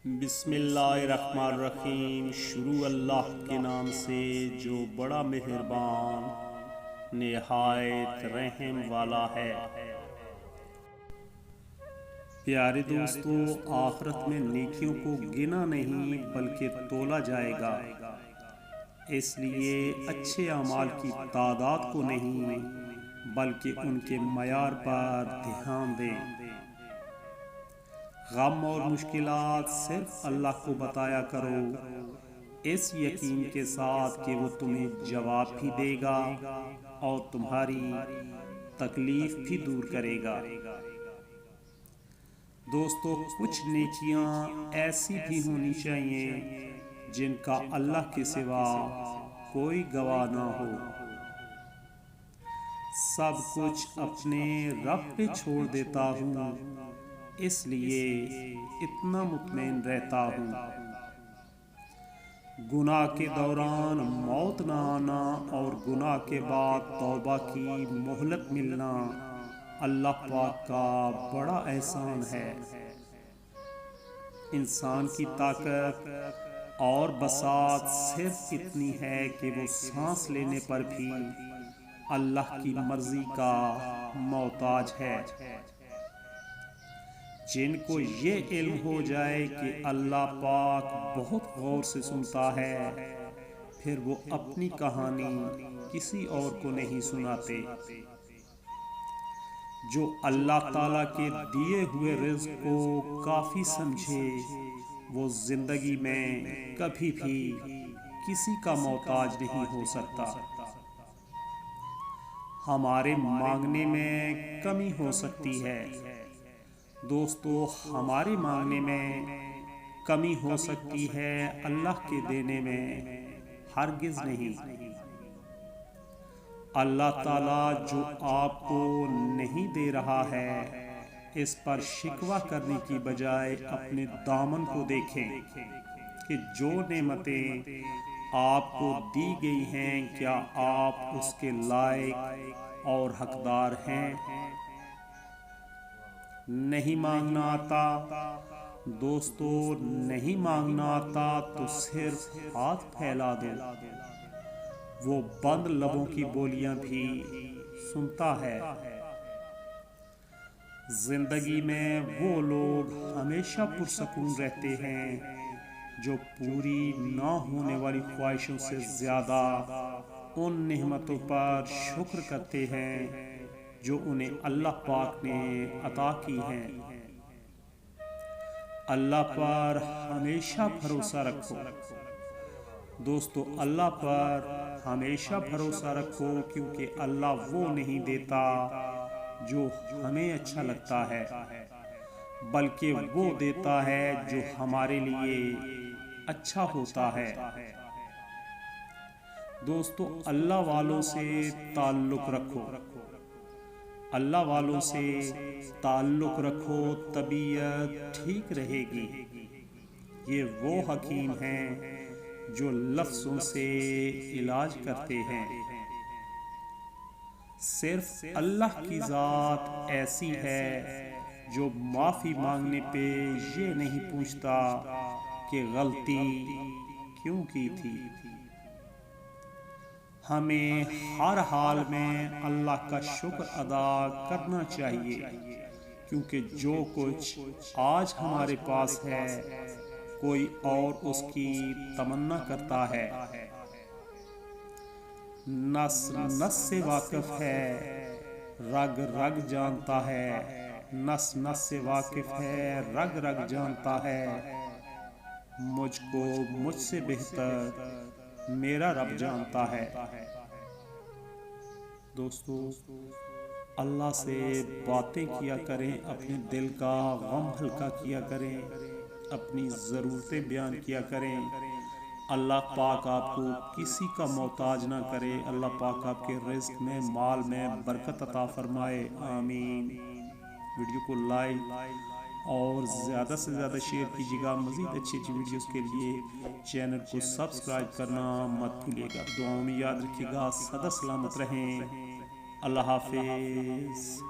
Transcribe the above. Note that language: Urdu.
بسم اللہ الرحمن الرحیم۔ شروع اللہ کے نام سے جو بڑا مہربان نہایت رحم والا ہے۔ پیارے دوستو، آخرت میں نیکیوں کو گنا نہیں بلکہ تولا جائے گا، اس لیے اچھے اعمال کی تعداد کو نہیں بلکہ ان کے معیار پر دھیان دیں۔ غم اور مشکلات صرف اللہ کو بتایا کرو، اس یقین کے ساتھ کہ وہ تمہیں جواب بھی دے گا اور تمہاری تکلیف بھی دور کرے گا۔ دوستو، کچھ نیکیاں ایسی بھی ہونی چاہیے جن کا اللہ کے سوا کوئی گواہ نہ ہو۔ سب کچھ اپنے رب پہ چھوڑ دیتا ہوں، اس لیے اتنا مطمئن رہتا ہوں۔ گناہ کے دوران موت نہ آنا اور گناہ کے بعد توبہ کی مہلت ملنا اللہ پاک کا بڑا احسان ہے۔ انسان کی طاقت اور بساط صرف اتنی ہے کہ وہ سانس لینے پر بھی اللہ کی مرضی کا محتاج ہے۔ جن کو یہ علم ہو جائے کہ اللہ پاک بہت غور سے سنتا ہے، پھر وہ اپنی کہانی کسی اور کو نہیں سناتے۔ جو اللہ تعالیٰ کے دیے ہوئے رزق کو کافی سمجھے، وہ زندگی میں کبھی بھی کسی کا محتاج نہیں ہو سکتا۔ ہمارے مانگنے میں کمی ہو سکتی ہے دوستو، ہمارے مانگنے میں کمی ہو سکتی ہے، اللہ کے دینے میں ہرگز نہیں۔ اللہ تعالیٰ جو آپ کو نہیں دے رہا ہے، اس پر شکوہ کرنے کی بجائے اپنے دامن کو دیکھیں کہ جو نعمتیں آپ کو دی گئی ہیں، کیا آپ اس کے لائق اور حقدار ہیں؟ نہیں مانگنا آتا دوستو، نہیں مانگنا آتا تو صرف ہاتھ پھیلا دو، وہ بند لبوں کی بولیاں بھی سنتا ہے۔ زندگی میں وہ لوگ ہمیشہ پرسکون رہتے ہیں جو پوری نہ ہونے والی خواہشوں سے زیادہ ان نعمتوں پر شکر کرتے ہیں جو انہیں اللہ پاک نے عطا کی ہیں۔ اللہ پر ہمیشہ بھروسہ رکھو دوستو، اللہ پر ہمیشہ بھروسہ رکھو، کیونکہ اللہ وہ نہیں دیتا جو ہمیں اچھا لگتا ہے، بلکہ وہ دیتا ہے جو ہمارے لیے اچھا ہوتا ہے۔ دوستو، اللہ والوں سے تعلق رکھو، اللہ والوں سے تعلق رکھو، طبیعت ٹھیک رہے گی۔ یہ وہ حکیم ہیں جو لفظوں سے علاج کرتے ہیں۔ صرف اللہ کی ذات ایسی ہے جو معافی مانگنے پہ یہ نہیں پوچھتا کہ غلطی کیوں کی تھی۔ ہمیں ہر حال میں اللہ کا شکر ادا کرنا چاہیے، کیونکہ جو کچھ آج ہمارے پاس ہے کوئی اور اس کی تمنا کرتا ہے۔ نس نس سے واقف ہے، رگ رگ جانتا ہے، نس نس سے واقف ہے، رگ رگ جانتا ہے، مجھ کو مجھ سے بہتر میرا رب جانتا ہے۔ دوستو، اللہ سے باتیں کیا کریں، اپنے دل کا غم ہلکا کیا کریں، اپنی ضرورتیں بیان کیا کریں۔ اللہ پاک آپ کو کسی کا محتاج نہ کرے، اللہ پاک آپ کے رزق میں، مال میں برکت عطا فرمائے، آمین۔ ویڈیو کو لائک اور زیادہ سے زیادہ شیئر کیجیے گا۔ مزید اچھی اچھی ویڈیوز کے لیے چینل کو سبسکرائب کرنا مت بھولیے گا۔ دعاؤں میں یاد رکھیے گا۔ سدا سلامت رہیں۔ اللہ حافظ۔